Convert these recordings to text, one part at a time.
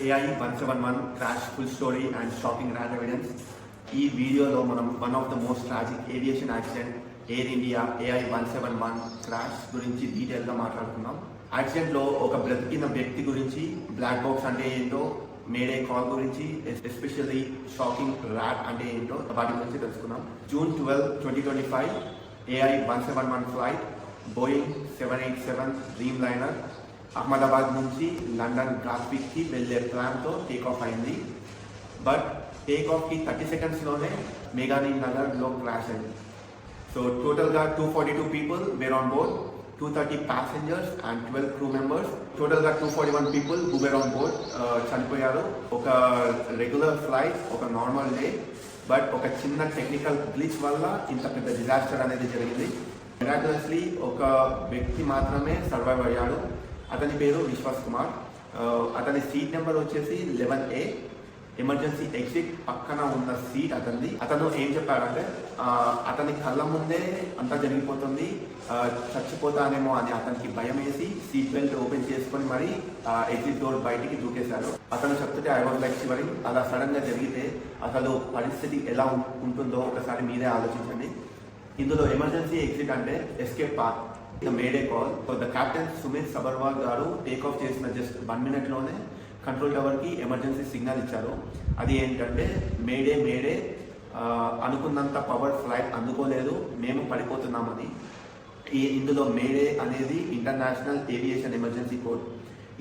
AI-171 crash full story and shocking RAT evidence. ఈ వీడియోలో మనం one of the most tragic aviation accident air India AI-171 crash గురించి డీటెయిల్గా మాట్లాడుకుందాం. యాక్సిడెంట్లో ఒక బ్రతికిన వ్యక్తి గురించి, బ్లాక్ బాక్స్ అంటే ఏంటో, మేడే కాల్ గురించి, ఎస్పెషల్లీ షాకింగ్ ర్యాట్ అంటే ఏంటో వాటి గురించి తెలుసుకుందాం. June 12, 2025 AI-171 flight Boeing 787 Dreamliner Ahmedabad నుంచి లండన్ గాత్విక్కి వెళ్ళే ప్లాన్తో టేక్ ఆఫ్ అయింది. బట్ టేక్ ఆఫ్కి 30 సెకండ్స్లోనే మేఘాని నగర్లో క్రాష్ అయింది. సో టోటల్గా 242 people were on board, 230 passengers and 12 crew members. టోటల్గా 241 people who were on board చనిపోయారు. ఒక రెగ్యులర్ ఫ్లైట్, ఒక నార్మల్ డే, బట్ ఒక చిన్న టెక్నికల్ గ్లిచ్ వల్ల ఇంత పెద్ద డిజాస్టర్ అనేది జరిగింది. మిరాక్యులస్లీ ఒక వ్యక్తి మాత్రమే సర్వైవ్ అయ్యాడు. అతని పేరు విశ్వాస్ కుమార్. అతని సీట్ నెంబర్ వచ్చేసి 11A. ఎమర్జెన్సీ ఎగ్జిట్ పక్కన ఉన్న సీట్ అతనిది. అతను ఏం చెప్పాడంటే అతని కళ్ళ ముందే అంతా జరిగిపోతుంది, చచ్చిపోతానేమో అని అతనికి భయం వేసి సీట్ బెల్ట్ ఓపెన్ చేసుకొని మరి ఎగ్జిట్ డోర్ బయటికి దూకేశాడు. అతను చెప్తుంటే ఐ వాజ్ లైక్ షివరింగ్. అలా సడన్ గా జరిగితే అసలు పరిస్థితి ఎలా ఉంటుందో ఒకసారి మీరే ఆలోచించండి. ఇందులో ఎమర్జెన్సీ ఎగ్జిట్ అంటే escape path, mayday call. The captain Sumit Sabharwal గారు టేక్ ఆఫ్ చేసిన జస్ట్ 1 minute కంట్రోల్ టవర్కి ఎమర్జెన్సీ సిగ్నల్ ఇచ్చారు. అది ఏంటంటే మేడే మేడే, అనుకున్నంత పవర్ ఫ్లైట్ అందుకోలేదు, మేము పడిపోతున్నామని. ఇందులో మేడే అనేది ఇంటర్నేషనల్ ఏవియేషన్ ఎమర్జెన్సీ కోడ్.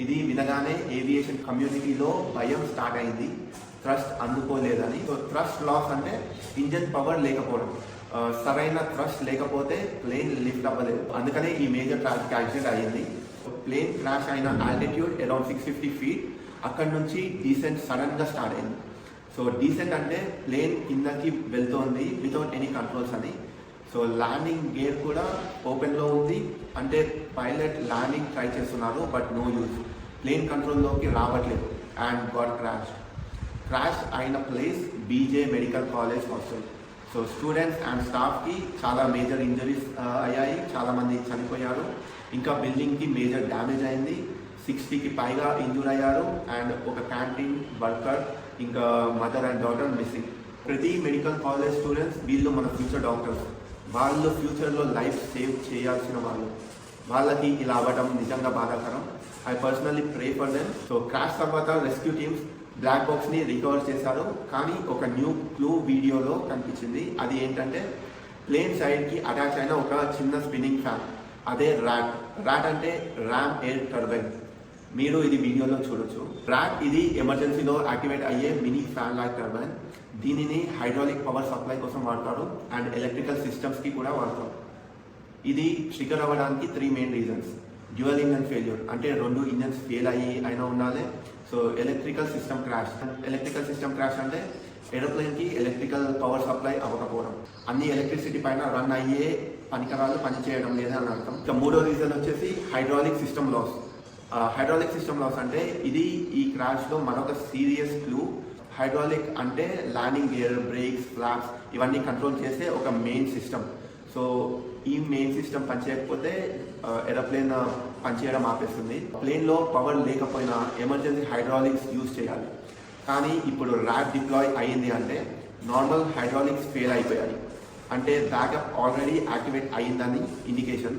ఇది వినగానే ఏవియేషన్ కమ్యూనిటీలో భయం స్టార్ట్ అయింది, థ్రస్ట్ అందుకోలేదని. సో థ్రస్ట్ లాస్ అంటే ఇంజన్ పవర్ లేకపోవడం, సరైన థ్రస్ట్ లేకపోతే ప్లేన్ లిఫ్ట్ అవ్వలేదు. అందుకనే ఈ మేజర్ ట్రాఫిక్ యాక్సిడెంట్ అయ్యింది. ప్లేన్ క్రాష్ అయిన ఆల్టిట్యూడ్ అరౌండ్ 650 feet. అక్కడ నుంచి డీసెంట్ సడన్ గా స్టార్ట్ అయింది. సో డీసెంట్ అంటే ప్లేన్ కిందకి వెళ్తోంది వితౌట్ ఎనీ కంట్రోల్స్ అని. సో ల్యాండింగ్ గేర్ కూడా ఓపెన్లో ఉంది, అంటే పైలట్ ల్యాండింగ్ ట్రై చేస్తున్నారు, బట్ నో యూజ్, ప్లేన్ కంట్రోల్లోకి రావట్లేదు అండ్ గాట్ క్రాష్ అయిన place బీజే medical college hostel. So students and స్టాఫ్కి చాలా మేజర్ ఇంజరీస్ అయ్యాయి, చాలామంది చనిపోయారు. ఇంకా బిల్డింగ్కి మేజర్ డ్యామేజ్ అయింది, 60కి పైగా ఇంజూర్ అయ్యారు. అండ్ ఒక క్యాంటీన్ వర్కర్, ఇంకా మదర్ అండ్ డాటర్ మిస్సింగ్. ప్రతి మెడికల్ కాలేజ్ స్టూడెంట్స్ వీళ్ళు మన ఫ్యూచర్ డాక్టర్స్, వాళ్ళు ఫ్యూచర్లో లైఫ్ సేవ్ చేయాల్సిన వాళ్ళు. వాళ్ళకి ఇలా అవ్వడం నిజంగా బాధాకరం. I personally pray for them. So crash తర్వాత రెస్క్యూ టీమ్స్ బ్లాక్ బాక్స్ని రికవర్ చేశారు. కానీ ఒక న్యూ క్లూ వీడియోలో కనిపించింది. అది ఏంటంటే ప్లేన్ సైడ్కి అటాచ్ అయిన ఒక చిన్న స్పిన్నింగ్ ఫ్యాన్, అదే ర్యాట్ అంటే ర్యామ్ ఎయిర్ టర్బైన్. మీరు ఇది వీడియోలో చూడొచ్చు. ర్యాట్ ఇది ఎమర్జెన్సీలో యాక్టివేట్ అయ్యే మినీ ఫ్యాన్ లైక్ టర్బైన్. దీనిని హైడ్రాలిక్ పవర్ సప్లై కోసం వాడతారు అండ్ ఎలక్ట్రికల్ సిస్టమ్స్కి కూడా వాడతారు. ఇది ట్రిగర్ అవ్వడానికి 3 main reasons. Dual engine failure అంటే 2 ఇంజన్స్ ఫెయిల్ అయినా ఉండాలి. సో ఎలక్ట్రికల్ సిస్టమ్ క్రాష్ అంటే ఏరోప్లేన్కి ఎలక్ట్రికల్ పవర్ సప్లై అవ్వకపోవడం, అన్ని ఎలక్ట్రిసిటీ పైన రన్ అయ్యే పరికరాలు పనిచేయడం లేదా అని అర్థం. ఇంకా 3వ రీజన్ వచ్చేసి హైడ్రాలిక్ సిస్టమ్ లాస్ అంటే ఇది ఈ క్రాష్లో మరొక సీరియస్ క్లూ. హైడ్రాలిక్ అంటే ల్యాండింగ్ గేర్, బ్రేక్స్, ఫ్లాప్స్ ఇవన్నీ కంట్రోల్ చేసే ఒక మెయిన్ సిస్టమ్. సో ఈ మెయిన్ సిస్టమ్ పనిచేయకపోతే ఏరోప్లేన్ పనిచేయడం ఆపేస్తుంది. ప్లేన్లో పవర్ లేకపోయినా ఎమర్జెన్సీ హైడ్రాలిక్స్ యూజ్ చేయాలి. కానీ ఇప్పుడు ర్యాట్ డిప్లాయ్ అయ్యింది అంటే నార్మల్ హైడ్రాలిక్స్ ఫెయిల్ అయిపోయాయి, అంటే బ్యాకప్ ఆల్రెడీ యాక్టివేట్ అయ్యిందని ఇండికేషన్.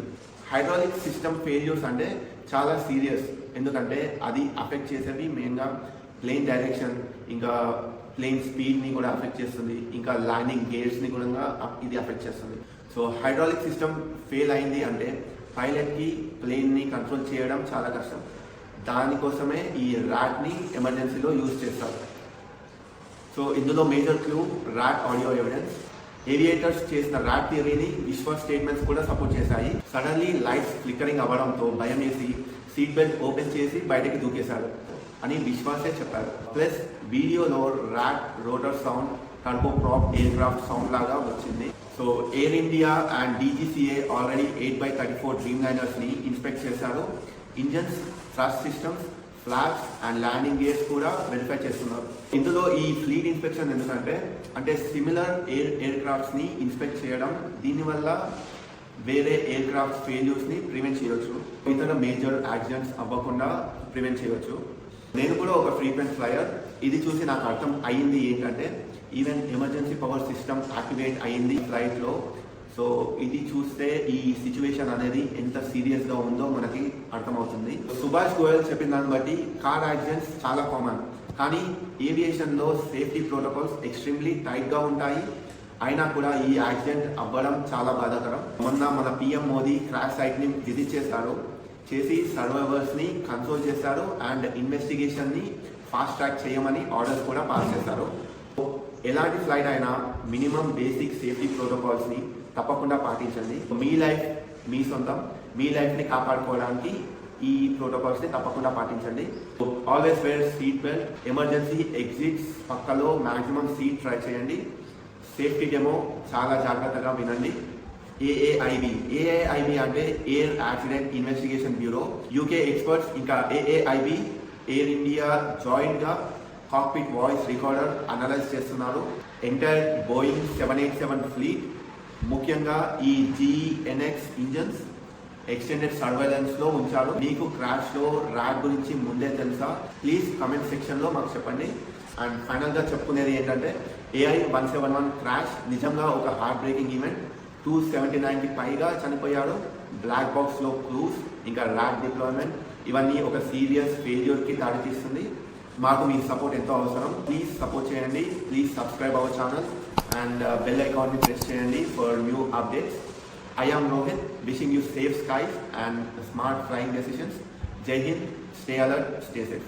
హైడ్రాలిక్ సిస్టమ్ ఫెయిల్యూర్స్ అంటే చాలా సీరియస్, ఎందుకంటే అది అఫెక్ట్ చేసేవి మెయిన్గా ప్లేన్ డైరెక్షన్, ఇంకా ప్లేన్ స్పీడ్ని కూడా అఫెక్ట్ చేస్తుంది, ఇంకా ల్యాండింగ్ గేర్స్ని కూడా ఇది అఫెక్ట్ చేస్తుంది. సో హైడ్రాలిక్ సిస్టమ్ ఫెయిల్ అయింది అంటే పైలట్కి ప్లేన్ని కంట్రోల్ చేయడం చాలా కష్టం. దానికోసమే ఈ ర్యాట్ని ఎమర్జెన్సీలో యూజ్ చేస్తారు. సో ఇందులో major clue rat audio evidence. Aviators చేసిన ర్యాట్ థియరీని విశ్వాస్ స్టేట్మెంట్స్ కూడా సపోర్ట్ చేశాయి. సడన్లీ లైట్స్ ఫ్లిక్కరింగ్ అవ్వడంతో భయం వేసి సీట్ బెల్ట్ ఓపెన్ చేసి బయటకి దూకేశాడు అని విశ్వాసే చెప్పారు. ప్లస్ వీడియోలో RAT rotor sound turboprop aircraft sound లాగా వచ్చింది. So Air India and DGCA already 8x34 dream లైనర్స్ని ఇన్స్పెక్ట్ చేశారు. Engines, thrust systems, flaps and landing gears కూడా వెరిఫై చేస్తున్నారు. ఇందులో ఈ ఫ్లీట్ ఇన్స్పెక్షన్ ఎందుకంటే సిమిలర్ ఎయిర్ క్రాఫ్ట్స్ని ఇన్స్పెక్ట్ చేయడం, దీనివల్ల వేరే ఎయిర్ క్రాఫ్ట్ ఫెయిల్యూర్స్ని ప్రివెంట్ చేయవచ్చు, ఇతర మేజర్ యాక్సిడెంట్స్ అవ్వకుండా ప్రివెంట్ చేయవచ్చు. నేను కూడా ఒక ఫ్రీక్వెంట్ ఫ్లయర్. ఇది చూసి నాకు అర్థం అయ్యింది ఏంటంటే even emergency power system activate అయ్యింది ఫ్లైట్లో. సో ఇది చూస్తే ఈ సిచ్యువేషన్ అనేది ఎంత సీరియస్గా ఉందో మనకి అర్థమవుతుంది. సుభాష్ గోయల్ చెప్పిన దాన్ని బట్టి కార్ యాక్సిడెంట్స్ చాలా కామన్, కానీ ఏవియేషన్లో సేఫ్టీ ప్రోటోకాల్స్ ఎక్స్ట్రీమ్లీ టైట్గా ఉంటాయి. అయినా కూడా ఈ యాక్సిడెంట్ అవ్వడం చాలా బాధాకరం. మొన్న మన పిఎం మోదీ క్రాష్ సైట్ని విజిట్ చేసి సర్వైవర్స్ని కన్సోల్ చేశారు అండ్ ఇన్వెస్టిగేషన్ని ఫాస్ట్ ట్రాక్ చేయమని ఆర్డర్స్ కూడా పాస్ చేశారు. ఎలాంటి ఫ్లైట్ అయినా మినిమం బేసిక్ సేఫ్టీ ప్రోటోకాల్స్ని తప్పకుండా పాటించండి. మీ లైఫ్ మీ సొంతం, మీ లైఫ్ని కాపాడుకోవడానికి ఈ ప్రోటోకాల్స్ని తప్పకుండా పాటించండి. Always wear seat belt, emergency exits పక్కలో మ్యాక్సిమం సీట్ ట్రై చేయండి. సేఫ్టీ డెమో చాలా జాగ్రత్తగా వినండి. ఏఏఐబి అంటే air accident investigation bureau. UK experts ఇంకా ఏఏఐబి ఎయిర్ ఇండియా జాయింట్గా కాక్పిట్ వాయిస్ రికార్డర్ అనలైజ్ చేస్తున్నారు. ఎంటైర్ బోయింగ్ 787 ఫ్లీట్, ముఖ్యంగా ఈ GEnx ఇంజన్స్ ఎక్స్టెండెడ్ సర్వైలెన్స్లో ఉంచారు. మీకు క్రాష్లో ర్యాక్ గురించి ముందే తెలుసా? ప్లీజ్ కమెంట్ సెక్షన్లో మాకు చెప్పండి. అండ్ ఫైనల్గా చెప్పుకునేది ఏంటంటే AI-171 క్రాష్ నిజంగా ఒక హార్ట్ బ్రేకింగ్ ఈవెంట్. 279కి పైగా చనిపోయాడు. బ్లాక్ బాక్స్లో క్రూస్ ఇంకా ర్యాక్ డిప్లాయ్మెంట్ ఇవన్నీ ఒక సీరియస్ ఫెయిల్యూర్కి దారితీస్తుంది. మాకు మీ సపోర్ట్ ఎంతో అవసరం. ప్లీజ్ సపోర్ట్ చేయండి. Please subscribe our channel and bell ఐకాన్ని ప్రెస్ చేయండి for new updates. I am Rohit, wishing you safe skies and smart flying decisions. Jai Hind, stay alert, stay safe.